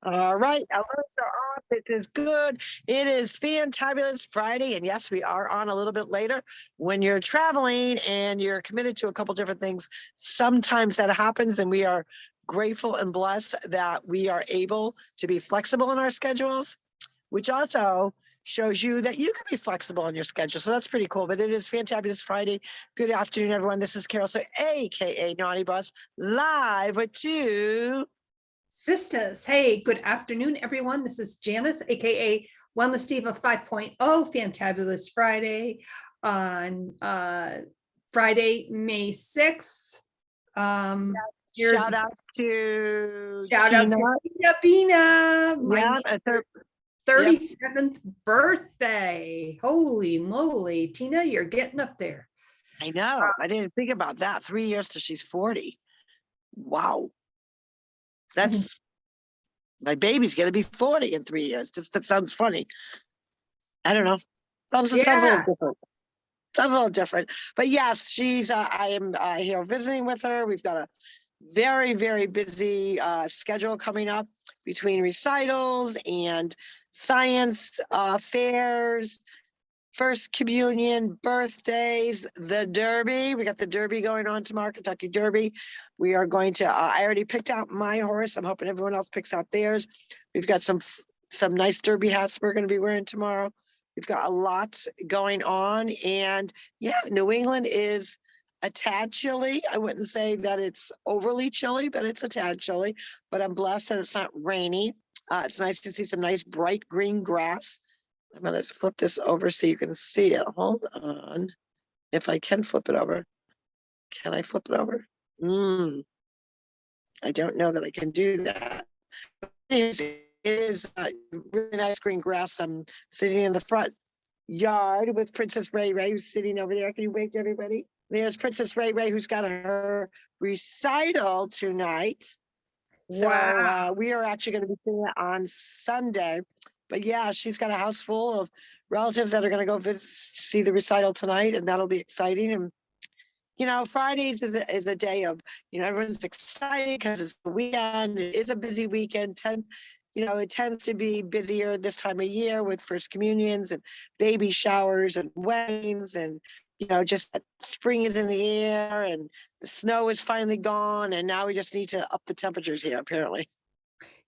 All right, alerts are off. It is good. It is Fantabulous Friday. And yes, we are on a little bit later. When you're traveling and you're committed to a couple different things, sometimes that happens. And we are grateful and blessed that we are able to be flexible in our schedules, which also shows you that you can be flexible in your schedule. So that's pretty cool. But it is Fantabulous Friday. Good afternoon, everyone. This is Carol, so AKA Naughty Boss, live with TwoSistas. Hey, good afternoon, everyone. This is Janice, aka Wellness Diva 5.0, Fantabulous Friday on Friday, May 6th. shout out to Tina Bina, my 37th birthday. Holy moly, Tina, you're getting up there. I know. I didn't think about that. 3 years till she's 40. Wow. That's my baby's gonna be 40 in 3 years. That sounds funny. I don't know. Sounds a little different. Sounds a little different. But yes, she's I am here visiting with her. We've got a very, very busy schedule coming up between recitals and science fairs, first communion, birthdays, the Derby. We got the Derby going on tomorrow, Kentucky Derby. We are going to, I already picked out my horse. I'm hoping everyone else picks out theirs. We've got some nice Derby hats we're going to be wearing tomorrow. We've got a lot going on. And yeah, New England is a tad chilly. I wouldn't say that it's overly chilly, but it's a tad chilly. But I'm blessed that it's not rainy. It's nice to see some nice bright green grass. I'm going to flip this over so you can see it. Hold on. If I can flip it over. Can I flip it over? I don't know that I can do that. It is really nice green grass. I'm sitting in the front yard with Princess Ray Ray, who's sitting over there. Can you wave to everybody? There's Princess Ray Ray, who's got her recital tonight. Wow. So we are actually going to be seeing it on Sunday. But yeah, she's got a house full of relatives that are going to go see the recital tonight, and that'll be exciting. And you know, Fridays is a day of, you know, everyone's excited because it's the weekend. It is a busy weekend. It tends to be busier this time of year with first communions and baby showers and weddings, and you know, just spring is in the air and the snow is finally gone, and now we just need to up the temperatures here apparently.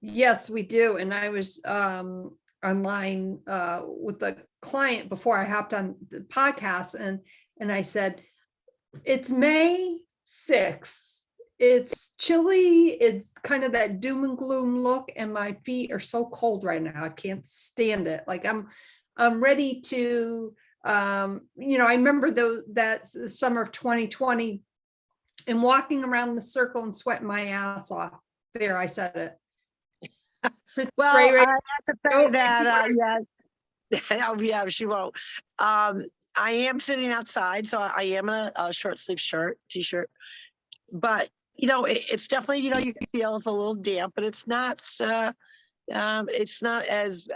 Yes, we do. And I was online with a client before I hopped on the podcast, and I said, it's May 6th. It's chilly. It's kind of that doom and gloom look, and my feet are so cold right now. I can't stand it. Like I'm ready to I remember that summer of 2020 and walking around the circle and sweating my ass off. There, I said it. Well, I have to say that, yeah, she won't. I am sitting outside, so I am in a short sleeve t-shirt, but you know, it's definitely, you know, you can feel it's a little damp, but it's not as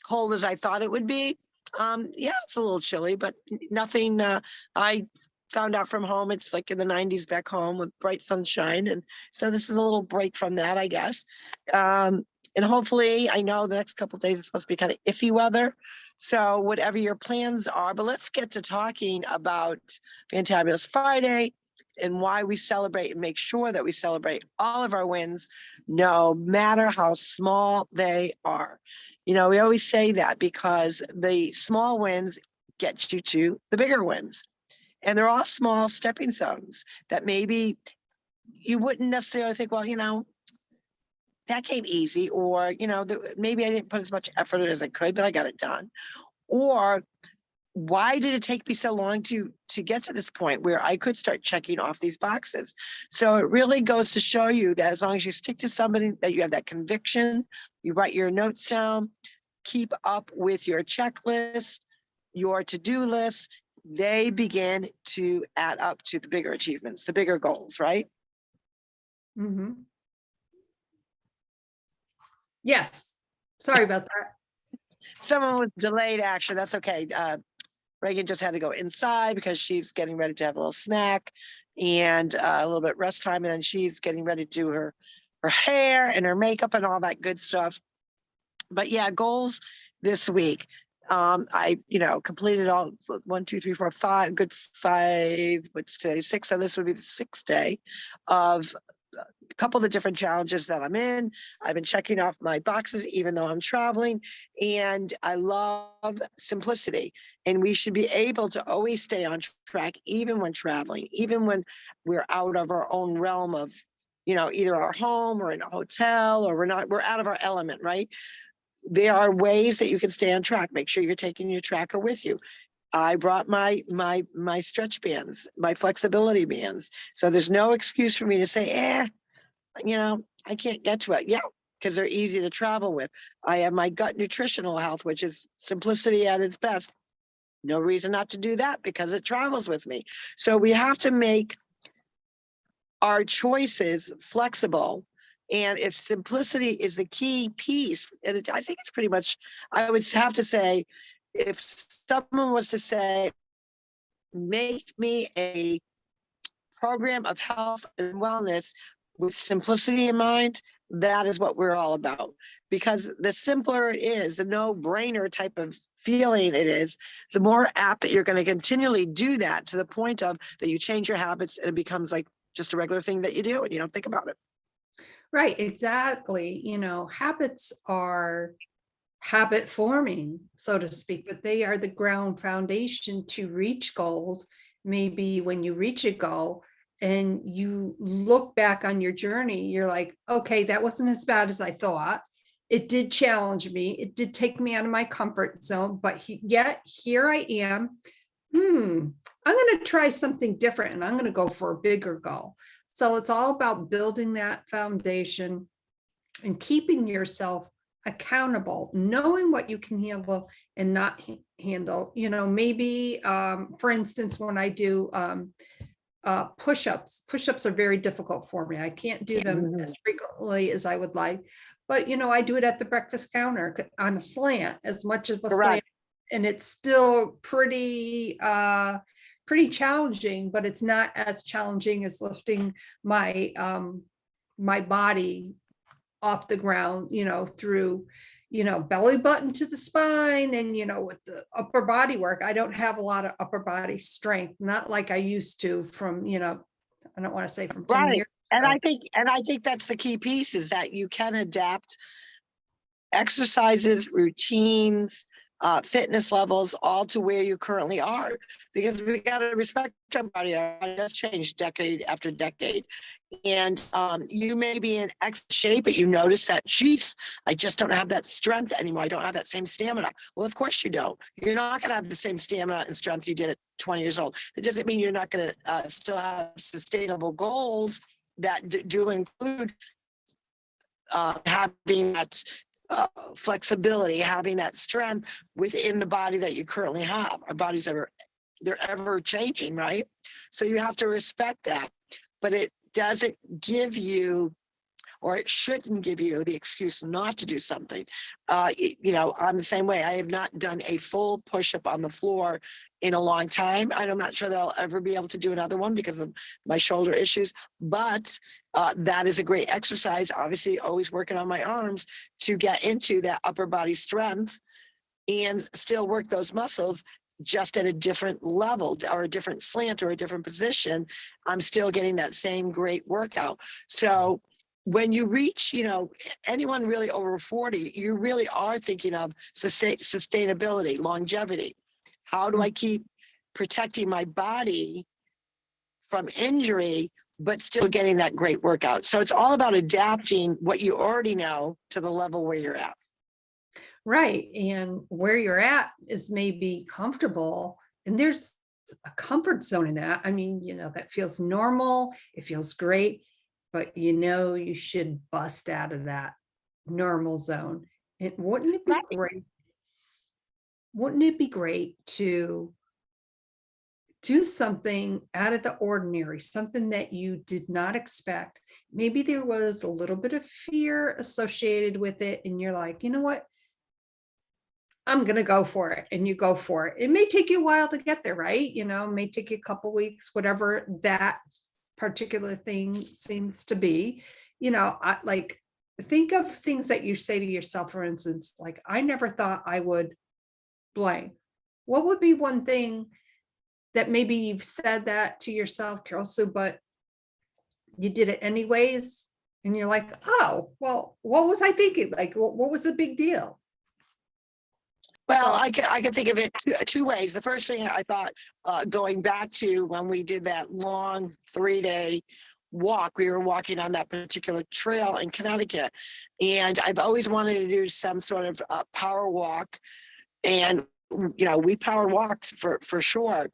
cold as I thought it would be. Yeah, it's a little chilly, but nothing. I found out from home, it's like in the 90s back home with bright sunshine. And so this is a little break from that, I guess. And hopefully, I know the next couple of days it's supposed to be kind of iffy weather. So whatever your plans are, but let's get to talking about Fantabulous Friday and why we celebrate and make sure that we celebrate all of our wins, no matter how small they are. You know, we always say that because the small wins get you to the bigger wins. And they're all small stepping stones that maybe you wouldn't necessarily think, well, you know, that came easy, or, you know, maybe I didn't put as much effort as I could, but I got it done. Or why did it take me so long to get to this point where I could start checking off these boxes? So it really goes to show you that as long as you stick to somebody, that you have that conviction, you write your notes down, keep up with your checklist, your to-do list, they begin to add up to the bigger achievements, the bigger goals, right? Mm-hmm. Yes. Sorry about that. Someone with delayed action, that's okay. Reagan just had to go inside because she's getting ready to have a little snack and a little bit rest time, and then she's getting ready to do her her hair and her makeup and all that good stuff. But yeah, goals this week. I, completed all 1, 2, 3, 4, 5, good 5, what's today, 6. So this would be the 6th day of a couple of the different challenges that I'm in. I've been checking off my boxes, even though I'm traveling, and I love simplicity. And we should be able to always stay on track, even when traveling, even when we're out of our own realm of, either our home or in a hotel, or we're out of our element, right? There are ways that you can stay on track. Make sure you're taking your tracker with you. I brought my stretch bands, my flexibility bands. So there's no excuse for me to say, I can't get to it. Yeah, because they're easy to travel with. I have my gut nutritional health, which is simplicity at its best. No reason not to do that because it travels with me. So we have to make our choices flexible. And if simplicity is the key piece, and I think it's pretty much, I would have to say, if someone was to say, make me a program of health and wellness with simplicity in mind, that is what we're all about. Because the simpler it is, the no-brainer type of feeling it is, the more apt that you're going to continually do that, to the point of that you change your habits and it becomes like just a regular thing that you do and you don't think about it. Right, exactly. Habits are habit forming, so to speak, but they are the ground foundation to reach goals. Maybe when you reach a goal and you look back on your journey, you're like, okay, that wasn't as bad as I thought. It did challenge me. It did take me out of my comfort zone, but yet here I am. I'm going to try something different and I'm going to go for a bigger goal. So it's all about building that foundation and keeping yourself accountable, knowing what you can handle and not handle. Maybe, for instance, when I do push-ups are very difficult for me. I can't do them as frequently as I would like, but I do it at the breakfast counter on a slant, as much as a slant, and it's still pretty challenging, but it's not as challenging as lifting my my body off the ground, through, belly button to the spine. And, with the upper body work, I don't have a lot of upper body strength, not like I used to from, I don't want to say from 10 years And ago. I think that's the key piece, is that you can adapt exercises, routines, fitness levels, all to where you currently are, because we got to respect our body. Our body does change decade after decade. And you may be in excellent shape, but you notice that, geez, I just don't have that strength anymore. I don't have that same stamina. Well, of course you don't. You're not going to have the same stamina and strength you did at 20 years old. It doesn't mean you're not going to still have sustainable goals that do include having that flexibility, having that strength within the body that you currently have. Our bodies they're ever changing, right? So you have to respect that, but it doesn't give you, or it shouldn't give you, the excuse not to do something. I'm the same way. I have not done a full push-up on the floor in a long time. I'm not sure that I'll ever be able to do another one because of my shoulder issues, but that is a great exercise. Obviously, always working on my arms to get into that upper body strength and still work those muscles, just at a different level or a different slant or a different position. I'm still getting that same great workout. So when you reach, anyone really over 40, you really are thinking of sustainability, longevity. How do I keep protecting my body from injury, but still getting that great workout? So it's all about adapting what you already know to the level where you're at. Right. And where you're at is maybe comfortable. And there's a comfort zone in that. I mean, that feels normal. It feels great. But you should bust out of that normal zone. Wouldn't it be great? Wouldn't it be great to do something out of the ordinary, something that you did not expect? Maybe there was a little bit of fear associated with it, and you're like, you know what? I'm going to go for it. And you go for it. It may take you a while to get there, right? It may take you a couple weeks, whatever that particular thing seems to be. like, think of things that you say to yourself, for instance, like, I never thought I would blank. What would be one thing that maybe you've said that to yourself, Carol Sue, but you did it anyways? And you're like, oh, well, what was I thinking? Like, what was the big deal? Well, So, I could think of it two ways. The first thing I thought, going back to when we did that long 3-day walk, we were walking on that particular trail in Connecticut, and I've always wanted to do some sort of power walk, and we power walked for sure.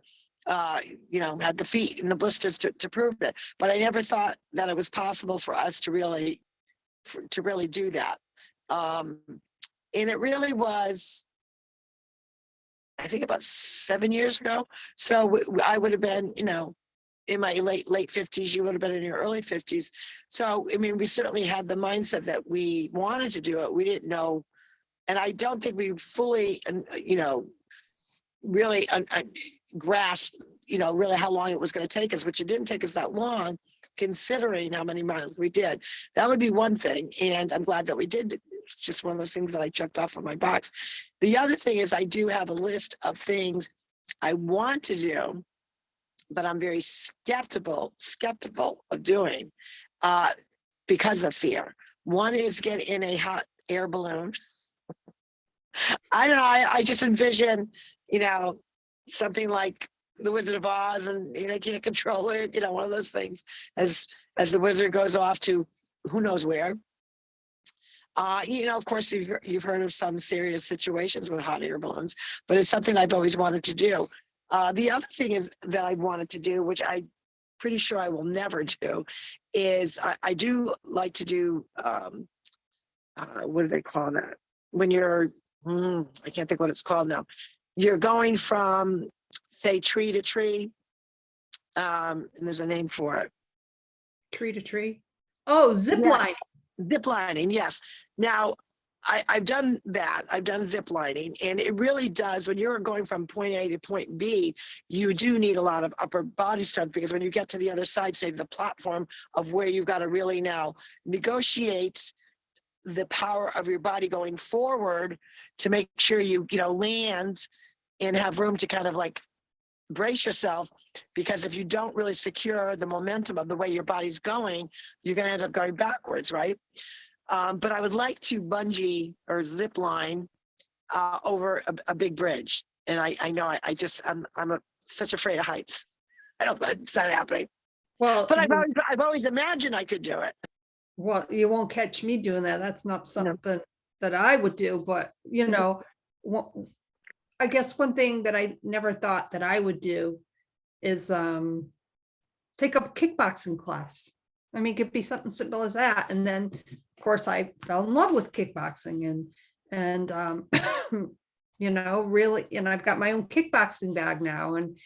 Had the feet and the blisters to prove it, but I never thought that it was possible for us to really do that. And it really was, I think, about 7 years ago. So I would have been, in my late 50s, you would have been in your early 50s. So, I mean, we certainly had the mindset that we wanted to do it. We didn't know. And I don't think we fully, really grasped, really how long it was going to take us, which it didn't take us that long, considering how many miles we did. That would be one thing. And I'm glad that we did. It's just one of those things that I checked off on my box. The other thing is I do have a list of things I want to do, but I'm very skeptical of doing because of fear. One is get in a hot air balloon. I don't know. I just envision, something like the Wizard of Oz, and they can't control it. One of those things as the wizard goes off to who knows where. Of course, you've heard of some serious situations with hot air balloons, but it's something I've always wanted to do. The other thing is that I wanted to do, which I'm pretty sure I will never do, is I do like to do, what do they call that? When you're, I can't think what it's called now. You're going from, say, tree to tree, and there's a name for it. tree to tree. Oh, zip line. Zip lining, yes. Now, I've done that. I've done zip lining, and it really does. When you're going from point A to point B, you do need a lot of upper body strength, because when you get to the other side, say the platform of where you've got to really now negotiate the power of your body going forward to make sure you land and have room to kind of like brace yourself, because if you don't really secure the momentum of the way your body's going, you're going to end up going backwards, right? But I would like to bungee or zip line over a big bridge, and I know I'm such afraid of heights. I don't. It's not happening. Well, But I've always imagined I could do it. well, you won't catch me doing that. That's not something that I would do. But I guess one thing that I never thought that I would do is take up a kickboxing class. I mean, it could be something simple as that. And then, of course, I fell in love with kickboxing, and really, and I've got my own kickboxing bag now. And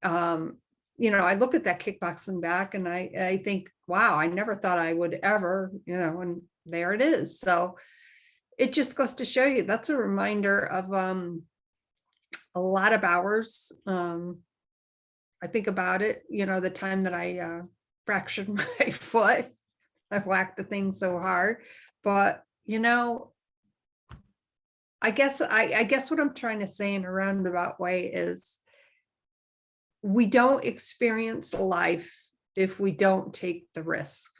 I look at that kickboxing bag and I think, wow, I never thought I would ever, and there it is. So it just goes to show you, that's a reminder of a lot of hours. I think about it, the time that I fractured my foot. I whacked the thing so hard, but I guess what I'm trying to say in a roundabout way is we don't experience life if we don't take the risk.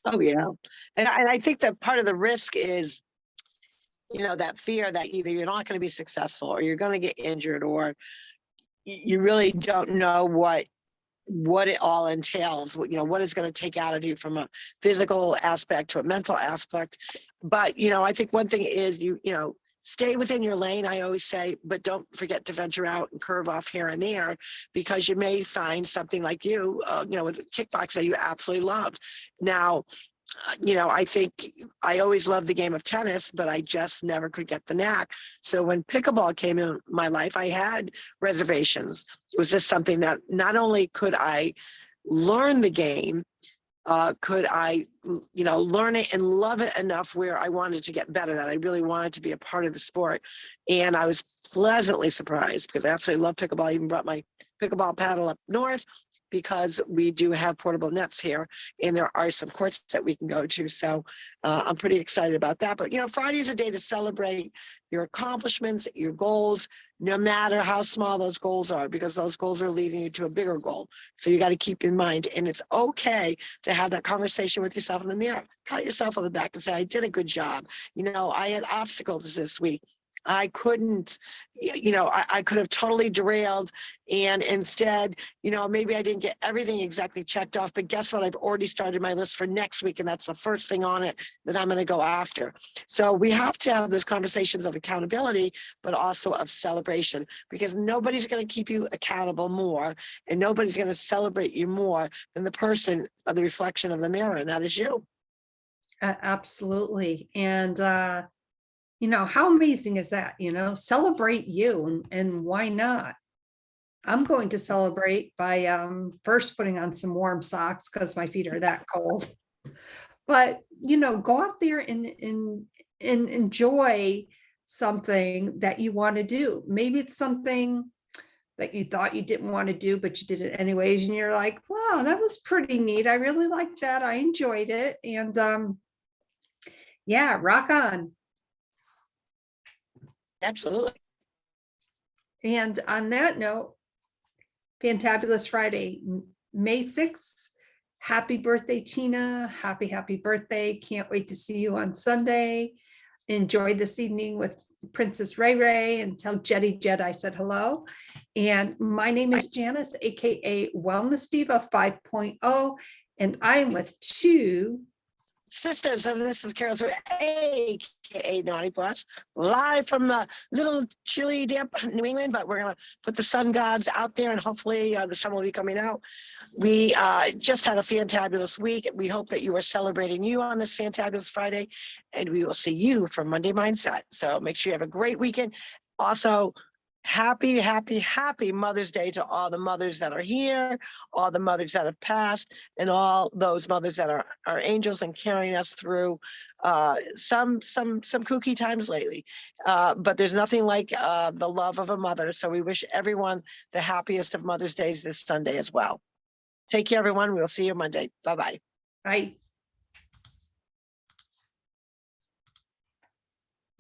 Oh yeah, and I think that part of the risk is, that fear that either you're not going to be successful, or you're going to get injured, or you really don't know what it all entails. What it's going to take out of you from a physical aspect to a mental aspect. But I think one thing is stay within your lane, I always say, but don't forget to venture out and curve off here and there, because you may find something like with kickboxing that you absolutely loved. Now, I think I always loved the game of tennis, but I just never could get the knack. So when pickleball came in my life, I had reservations. Was this something that not only could I learn the game, could I, learn it and love it enough where I wanted to get better, that I really wanted to be a part of the sport. And I was pleasantly surprised, because I absolutely love pickleball. I even brought my pickleball paddle up north. because we do have portable nets here and there are some courts that we can go to. So I'm pretty excited about that. But, Friday is a day to celebrate your accomplishments, your goals, no matter how small those goals are, because those goals are leading you to a bigger goal. So you got to keep in mind, and it's okay to have that conversation with yourself in the mirror. Pat yourself on the back and say, I did a good job. I had obstacles this week. I couldn't, I could have totally derailed. And instead, maybe I didn't get everything exactly checked off, but guess what? I've already started my list for next week. And that's the first thing on it that I'm going to go after. So we have to have those conversations of accountability, but also of celebration, because nobody's going to keep you accountable more and nobody's going to celebrate you more than the person of the reflection of the mirror. And that is you. Absolutely. And, how amazing is that? Celebrate you, and why not? I'm going to celebrate by first putting on some warm socks because my feet are that cold. But go out there and enjoy something that you want to do. Maybe it's something that you thought you didn't want to do, but you did it anyways, and you're like, wow, that was pretty neat. I really liked that. I enjoyed it. And yeah, rock on. Absolutely. And on that note, Fantabulous Friday, May 6th. Happy birthday, Tina. Happy birthday. Can't wait to see you on Sunday. Enjoy this evening with Princess Ray Ray, and tell Jetty Jet I said hello. And my name is Janice, aka Wellness Diva 5.0, and I am with two sisters, and this is Carol, aka Naughty Boss, live from little chilly, damp New England, but we're going to put the sun gods out there, and hopefully the sun will be coming out. We just had a fantabulous week. We hope that you are celebrating you on this Fantabulous Friday, and we will see you for Monday Mindset. So make sure you have a great weekend. Also, happy Mother's Day to all the mothers that are here, all the mothers that have passed, and all those mothers that are angels and carrying us through some kooky times lately. But there's nothing like the love of a mother. So we wish everyone the happiest of Mother's Days this Sunday as well. Take care, everyone. We'll see you Monday. Bye-bye. Bye.